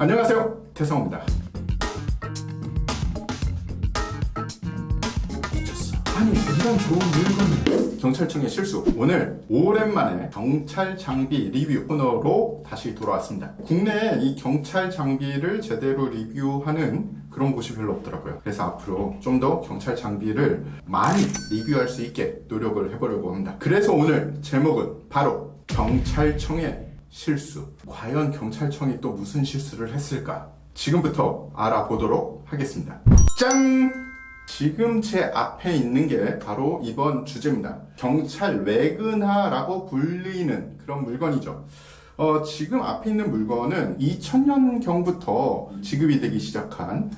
안녕하세요, 태성입니다. 미쳤어. 아니, 이런 좋은 물건. 경찰청의 실수. 오늘 오랜만에 경찰 장비 리뷰 코너로 다시 돌아왔습니다. 국내에 이 경찰 장비를 제대로 리뷰하는 그런 곳이 별로 없더라고요. 그래서 앞으로 좀 더 경찰 장비를 많이 리뷰할 수 있게 노력을 해보려고 합니다. 그래서 오늘 제목은 바로 경찰청의 실수. 과연 경찰청이 또 무슨 실수를 했을까? 지금부터 알아보도록 하겠습니다. 짠! 지금 제 앞에 있는 게 바로 이번 주제입니다. 경찰 외근하라고 불리는 그런 물건이죠. 지금 앞에 있는 물건은 2000년경부터 지급이 되기 시작한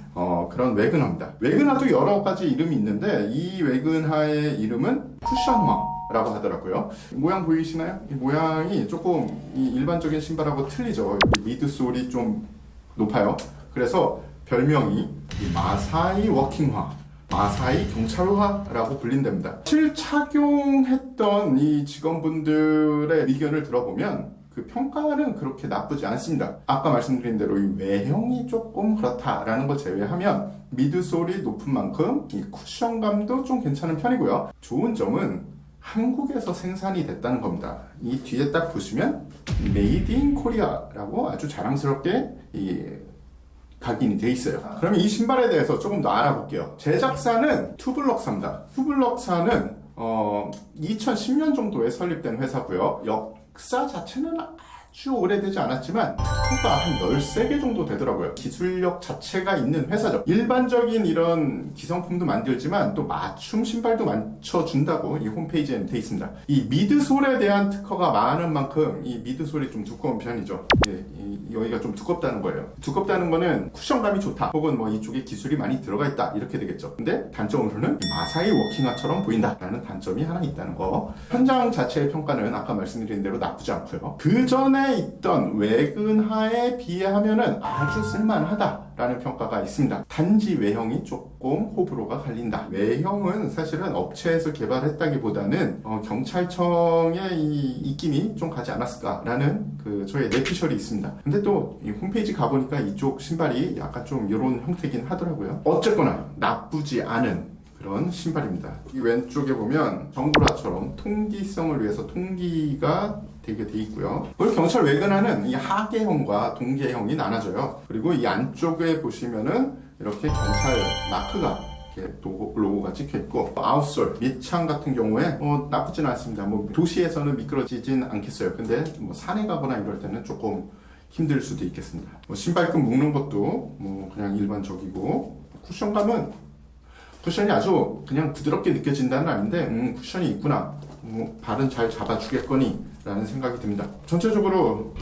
그런 외근하입니다. 외근하도 여러 가지 이름이 있는데 이 외근하의 이름은 쿠션화라고 하더라고요. 모양 보이시나요? 이 모양이 조금 이 일반적인 신발하고 틀리죠. 여기 미드솔이 좀 높아요. 그래서 별명이 이 마사이 워킹화, 마사이 경찰화라고 불린답니다. 실착용했던 이 직원분들의 의견을 들어보면 그 평가는 그렇게 나쁘지 않습니다. 아까 말씀드린 대로 이 외형이 조금 그렇다라는 걸 제외하면 미드솔이 높은 만큼 이 쿠션감도 좀 괜찮은 편이고요. 좋은 점은 한국에서 생산이 됐다는 겁니다. 이 뒤에 딱 보시면 메이드 인 코리아라고 아주 자랑스럽게 각인이 돼 있어요. 그러면 이 신발에 대해서 조금 더 알아볼게요. 제작사는 투블럭사입니다. 투블럭사는 2010년 정도에 설립된 회사고요. 역사 자체는 아주 오래되지 않았지만 특허가 한 13개 정도 되더라고요. 기술력 자체가 있는 회사죠. 일반적인 이런 기성품도 만들지만 또 맞춤 신발도 맞춰준다고 이 홈페이지에 돼 있습니다. 이 미드솔에 대한 특허가 많은 만큼 이 미드솔이 좀 두꺼운 편이죠. 여기가 좀 두껍다는 거예요. 두껍다는 거는 쿠션감이 좋다 혹은 뭐 이쪽에 기술이 많이 들어가 있다 이렇게 되겠죠. 근데 단점으로는 마사이 워킹화처럼 보인다라는 단점이 하나 있다는 거. 현장 자체의 평가는 아까 말씀드린 대로 나쁘지 않고요. 그 전에 있던 외근하에 비하면은 아주 쓸만하다라는 평가가 있습니다. 단지 외형이 조금 호불호가 갈린다. 외형은 사실은 업체에서 개발했다기보다는 경찰청의 이 입김이 좀 가지 않았을까라는 그 저의 내피셜이 있습니다. 근데 또 이 홈페이지 가보니까 이쪽 신발이 약간 좀 이런 형태긴 하더라고요. 어쨌거나 나쁘지 않은 그런 신발입니다. 이 왼쪽에 보면 정구라처럼 통기성을 위해서 통기가 되게 돼 있고요. 그리고 경찰 외근하는 이 하계형과 동계형이 나눠져요. 그리고 이 안쪽에 보시면은 이렇게 경찰 마크가 이렇게 로고가 찍혀 있고, 아웃솔 밑창 같은 경우에 나쁘진 않습니다. 뭐 도시에서는 미끄러지진 않겠어요. 근데 뭐 산에 가거나 이럴 때는 조금 힘들 수도 있겠습니다. 뭐 신발끈 묶는 것도 뭐 그냥 일반적이고, 쿠션이 아주 그냥 부드럽게 느껴진다는 아닌데 쿠션이 있구나, 발은 잘 잡아주겠거니 라는 생각이 듭니다. 전체적으로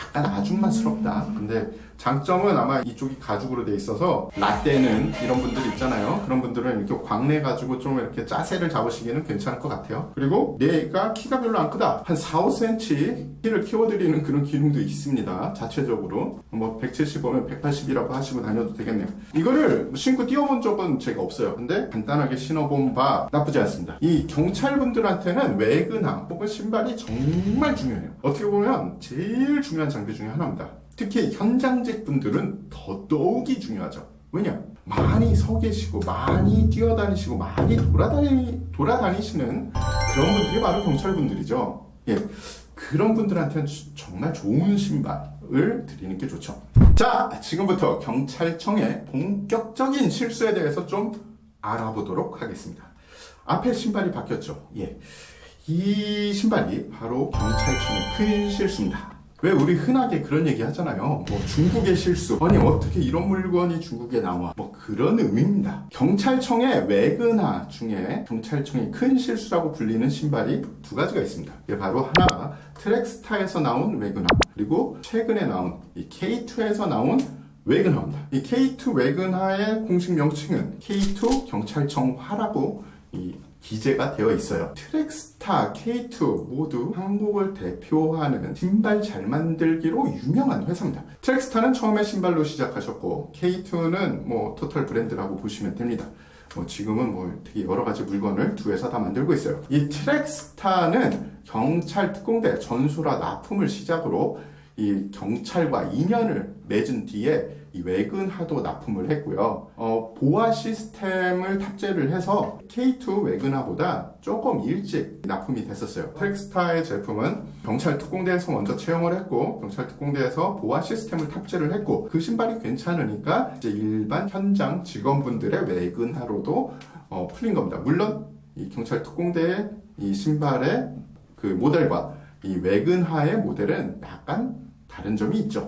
약간 아줌마스럽다. 근데 장점은 아마 이쪽이 가죽으로 돼 있어서 라떼는 이런 분들 있잖아요. 그런 분들은 이렇게 광내 가지고 좀 이렇게 짜세를 잡으시기에는 괜찮을 것 같아요. 그리고 내가 키가 별로 안 크다, 한 4, 5cm 키를 키워드리는 그런 기능도 있습니다. 자체적으로 뭐 175면 180이라고 하시고 다녀도 되겠네요. 이거를 신고 뛰어본 적은 제가 없어요. 근데 간단하게 신어본 바 나쁘지 않습니다. 이 경찰분들한테는 외근하 혹은 신발이 정말 중요해요. 어떻게 보면 제일 중요한 장비 중에 하나입니다. 특히 현장직 분들은 더더욱이 중요하죠. 왜냐? 많이 서 계시고 많이 뛰어다니시고 많이 돌아다니시는 그런 분들이 바로 경찰분들이죠. 예, 그런 분들한테는 정말 좋은 신발을 드리는 게 좋죠. 자, 지금부터 경찰청의 본격적인 실수에 대해서 좀 알아보도록 하겠습니다. 앞에 신발이 바뀌었죠. 예, 이 신발이 바로 경찰청의 큰 실수입니다. 왜 우리 흔하게 그런 얘기 하잖아요. 뭐 중국의 실수. 아니 어떻게 이런 물건이 중국에 나와. 뭐 그런 의미입니다. 경찰청의 외근하 중에 경찰청의 큰 실수라고 불리는 신발이 두 가지가 있습니다. 이게 바로 하나가 트랙스타에서 나온 외근하, 그리고 최근에 나온 이 K2에서 나온 외근하입니다. 이 K2 외근하의 공식 명칭은 K2 경찰청화라고 기재가 되어 있어요. 트랙스타, K2 모두 한국을 대표하는 신발 잘 만들기로 유명한 회사입니다. 트랙스타는 처음에 신발로 시작하셨고, K2는 뭐 토탈 브랜드라고 보시면 됩니다. 지금은 되게 여러 가지 물건을 두 회사 다 만들고 있어요. 이 트랙스타는 경찰 특공대 전술화 납품을 시작으로 이 경찰과 인연을 맺은 뒤에 이 외근하도 납품을 했고요. 보아 시스템을 탑재를 해서 K2 외근하보다 조금 일찍 납품이 됐었어요. 트랙스타의 제품은 경찰 특공대에서 먼저 채용을 했고, 경찰 특공대에서 보아 시스템을 탑재를 했고, 그 신발이 괜찮으니까 이제 일반 현장 직원분들의 외근하로도 풀린 겁니다. 물론 이 경찰 특공대의 이 신발의 그 모델과 이 외근하의 모델은 약간 다른 점이 있죠.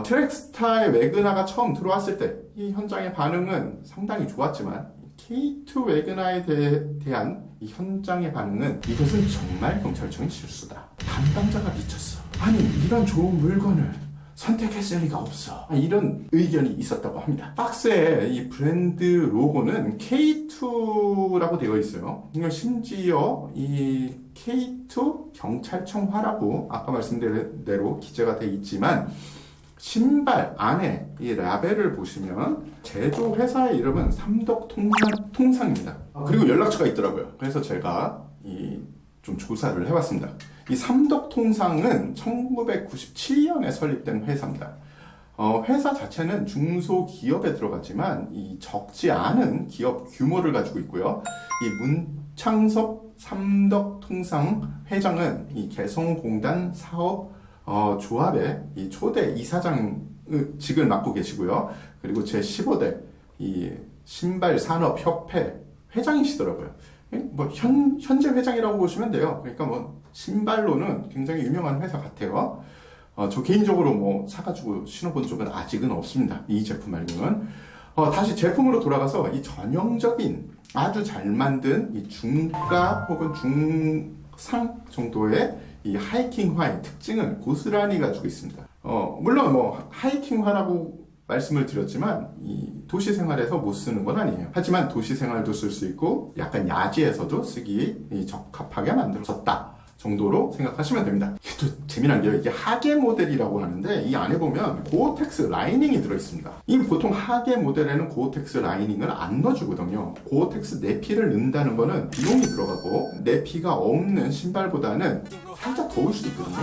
트랙스타의 외근하가 처음 들어왔을 때 이 현장의 반응은 상당히 좋았지만 K2 외근하에 대한 이 현장의 반응은 이것은 정말 경찰청의 실수다. 담당자가 미쳤어. 아니 이런 좋은 물건을 선택했을 리가 없어. 이런 의견이 있었다고 합니다. 박스에 이 브랜드 로고는 K2라고 되어 있어요. 심지어 이 K2 경찰청화라고 아까 말씀드린 대로 기재가 되어 있지만 신발 안에 이 라벨을 보시면 제조 회사의 이름은 삼덕통상입니다. 그리고 연락처가 있더라고요. 그래서 제가 좀 조사를 해봤습니다. 이 삼덕통상은 1997년에 설립된 회사입니다. 회사 자체는 중소기업에 들어갔지만 이 적지 않은 기업 규모를 가지고 있고요. 이 문창섭 삼덕통상 회장은 이 개성공단 사업 조합의 이 초대 이사장직을 맡고 계시고요. 그리고 제15대 이 신발산업협회 회장이시더라고요. 뭐 현재 회장이라고 보시면 돼요. 그러니까 뭐 신발로는 굉장히 유명한 회사 같아요. 저 개인적으로 뭐 사가지고 신어본 적은 아직은 없습니다. 이 제품 말고는. 다시 제품으로 돌아가서 이 전형적인 아주 잘 만든 이 중가 혹은 중상 정도의 이 하이킹화의 특징을 고스란히 가지고 있습니다. 물론 뭐 하이킹화라고 말씀을 드렸지만 이 도시 생활에서 못 쓰는 건 아니에요. 하지만 도시 생활도 쓸 수 있고 약간 야지에서도 쓰기 적합하게 만들어졌다 정도로 생각하시면 됩니다. 또 재미난 게요. 이게 하계 모델이라고 하는데 이 안에 보면 고어텍스 라이닝이 들어있습니다. 이 보통 하계 모델에는 고어텍스 라이닝을 안 넣어주거든요. 고어텍스 내피를 넣는다는 거는 비용이 들어가고 내피가 없는 신발보다는 살짝 더울 수도 있거든요.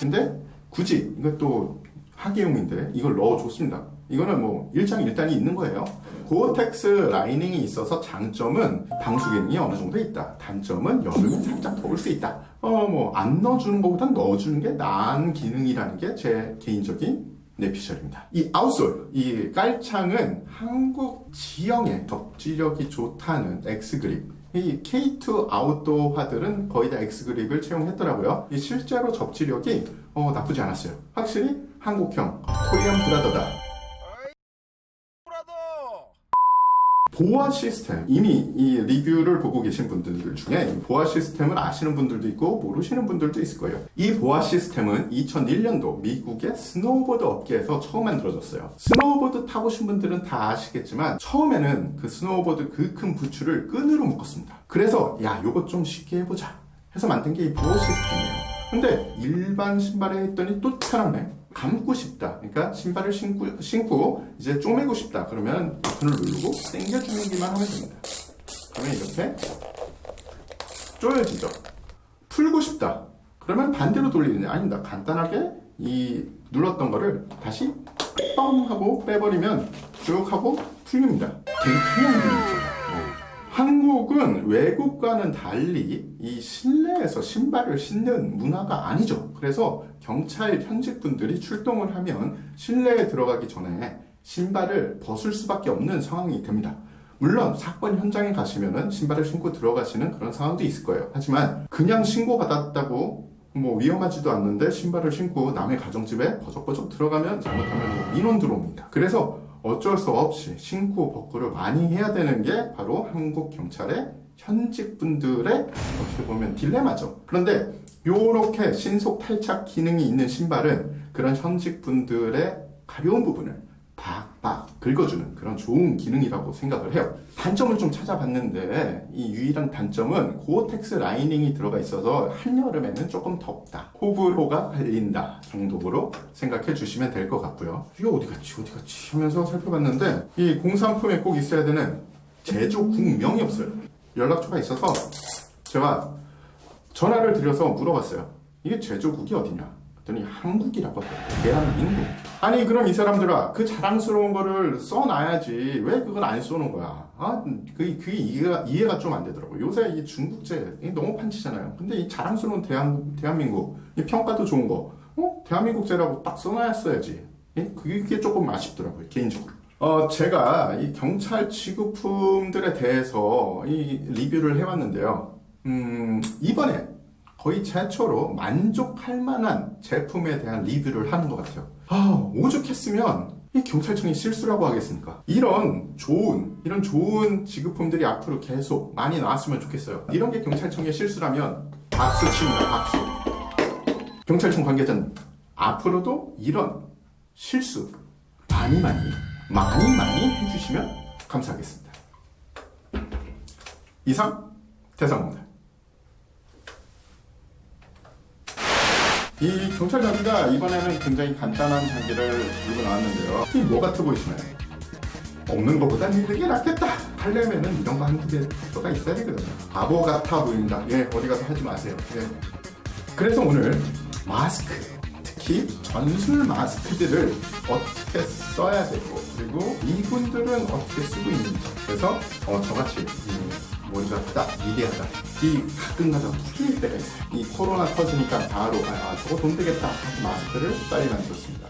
근데 굳이 이것도 하계용인데 이걸 넣어줬습니다. 이거는 뭐 일장일단이 있는 거예요. 고어텍스 라이닝이 있어서 장점은 방수 기능이 어느 정도 있다. 단점은 여름에 살짝 더울 수 있다. 뭐 안 넣어주는 것보단 넣어주는 게 나은 기능이라는 게 제 개인적인 내피셜입니다. 이 아웃솔, 이 깔창은 한국 지형에 접지력이 좋다는 엑스그립. 이 K2 아웃도어화들은 거의 다 엑스그립을 채용했더라고요. 이 실제로 접지력이 나쁘지 않았어요. 확실히 한국형 코리안 브라더다. 보아 시스템, 이미 이 리뷰를 보고 계신 분들 중에 이 보아 시스템을 아시는 분들도 있고 모르시는 분들도 있을 거예요. 이 보아 시스템은 2001년도 미국의 스노우보드 업계에서 처음 만들어졌어요. 스노우보드 타보신 분들은 다 아시겠지만 처음에는 그 스노우보드 그 큰 부츠를 끈으로 묶었습니다. 그래서 야 요것 좀 쉽게 해보자 해서 만든 게 이 보아 시스템이에요. 근데 일반 신발에 했더니 또 편하네. 감고 싶다. 그러니까 신발을 신고 이제 쪼매고 싶다. 그러면 버튼을 누르고 당겨주기만 하면 됩니다. 그러면 이렇게 쪼여지죠. 풀고 싶다. 그러면 반대로 돌리느냐? 아닙니다. 간단하게 이 눌렀던 거를 다시 뻥 하고 빼버리면 쭉 하고 풀립니다. 되게 편한 기능이죠. 한국은 외국과는 달리 이 실내에서 신발을 신는 문화가 아니죠. 그래서 경찰 현직분들이 출동을 하면 실내에 들어가기 전에 신발을 벗을 수밖에 없는 상황이 됩니다. 물론 사건 현장에 가시면은 신발을 신고 들어가시는 그런 상황도 있을 거예요. 하지만 그냥 신고받았다고 뭐 위험하지도 않는데 신발을 신고 남의 가정집에 버적버적 들어가면 잘못하면 민원 들어옵니다. 그래서 어쩔 수 없이 신고 복구를 많이 해야 되는 게 바로 한국 경찰의 현직분들의 어떻게 보면 딜레마죠. 그런데 이렇게 신속 탈착 기능이 있는 신발은 그런 현직분들의 가벼운 부분을 박박 긁어주는 그런 좋은 기능이라고 생각을 해요. 단점을 좀 찾아봤는데 이 유일한 단점은 고어텍스 라이닝이 들어가 있어서 한여름에는 조금 덥다. 호불호가 갈린다 정도로 생각해 주시면 될 것 같고요. 이거 어디 갔지 하면서 살펴봤는데 이 공산품에 꼭 있어야 되는 제조국명이 없어요. 연락처가 있어서 제가 전화를 드려서 물어봤어요. 이게 제조국이 어디냐? 그랬더니 한국이라고 하더라고요. 대한민국. 아니 그럼 이 사람들아 그 자랑스러운 거를 써놔야지 왜 그걸 안 써놓은 거야? 그게 이해가 좀 안 되더라고요. 요새 이 중국제 너무 판치잖아요. 근데 이 자랑스러운 대한민국 이 평가도 좋은 거 대한민국제라고 딱 써놔야지. 그게 조금 아쉽더라고요 개인적으로. 제가 이 경찰 취급품들에 대해서 이 리뷰를 해왔는데요. 이번에 거의 최초로 만족할 만한 제품에 대한 리뷰를 하는 것 같아요. 오죽했으면 이 경찰청이 실수라고 하겠습니까? 이런 좋은 지급품들이 앞으로 계속 많이 나왔으면 좋겠어요. 이런 게 경찰청의 실수라면 박수 칩니다, 박수. 경찰청 관계자는 앞으로도 이런 실수 많이 해주시면 감사하겠습니다. 이상 대상입니다. 이 경찰 장비가 이번에는 굉장히 간단한 장비를 들고 나왔는데요. 이 뭐 같아 보이시나요? 없는 것보단 있는 게 낫겠다 하려면은 이런 거 한두 개가 있어야 되거든요. 바보 같아 보인다. 어디 가서 하지 마세요. 그래서 오늘 마스크, 특히 전술 마스크들을 어떻게 써야 되고 그리고 이분들은 어떻게 쓰고 있는지, 그래서 저같이 머리가 딱 미개하다 이 가끔가다 풀릴 때가 있어요. 이 코로나 터지니까 바로 저거 돈 되겠다 하고 마스크를 빨리 만들었습니다.